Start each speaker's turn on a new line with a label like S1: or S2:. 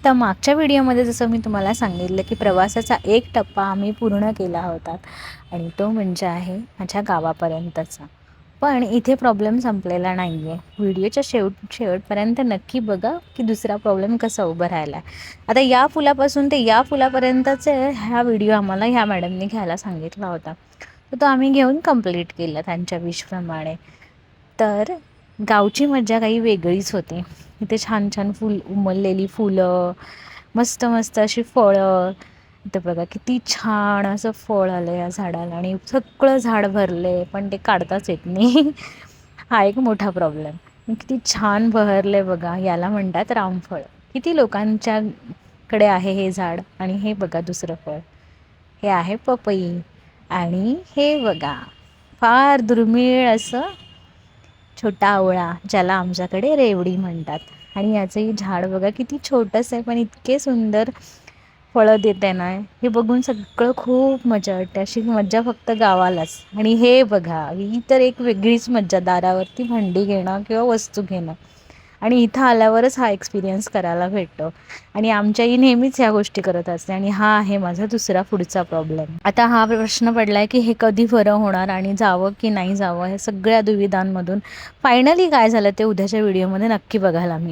S1: तर मागच्या व्हिडिओमध्ये जसं मी तुम्हाला सांगितलं की प्रवासाचा एक टप्पा आम्ही पूर्ण केला होता आणि तो म्हणजे आहे माझ्या गावापर्यंतचा. पण इथे प्रॉब्लेम संपलेला नाही आहे. व्हिडिओच्या शेवटपर्यंत नक्की बघा की दुसरा प्रॉब्लेम कसा उभा राहिला आहे. आता या पुलापासून ते या पुलापर्यंतचे ह्या व्हिडिओ आम्हाला ह्या मॅडमने घ्यायला सांगितला होता. तर तो आम्ही घेऊन कंप्लीट केला त्यांच्या विशप्रमाणे. तर गावची मज्जा काही वेगळीच होती. इथे छान छान उमललेली फुलं, मस्त मस्त अशी फळं. इथं बघा किती छान असं फळ आलं या झाडाला आणि सगळं झाड भरले पण ते काढताच येत नाही. हा एक मोठा प्रॉब्लेम. किती छान बहरले बघा, याला म्हणतात रामफळ. किती लोकांच्याकडे आहे हे झाड. आणि हे बघा दुसरं फळ, हे आहे पपई. आणि हे बघा फार दुर्मिळ असं छोटा आवळा, ज्याला आमच्याकडे रेवडी म्हणतात. आणि याचंही झाड बघा किती छोटंसं आहे पण इतके सुंदर फळं देते ना, हे बघून सगळं खूप मजा वाटते. अशी मज्जा फक्त गावालाच. आणि हे बघा, ही तर एक वेगळीच मज्जा, दारावरती भांडी घेणं किंवा वस्तू घेणं. आणि इथं आल्यावरच हा एक्सपिरियन्स करायला भेटतो. आणि आमच्याही नेहमीच ह्या गोष्टी करत असते. आणि हा आहे माझा दुसरा पुढचा प्रॉब्लेम. आता हा प्रश्न पडला आहे की हे कधी बरं होणार आणि जावं की नाही जावं, हे सगळ्या दुविधांमधून फायनली काय झालं ते उद्याच्या व्हिडिओमध्ये नक्की बघायला मिळेल.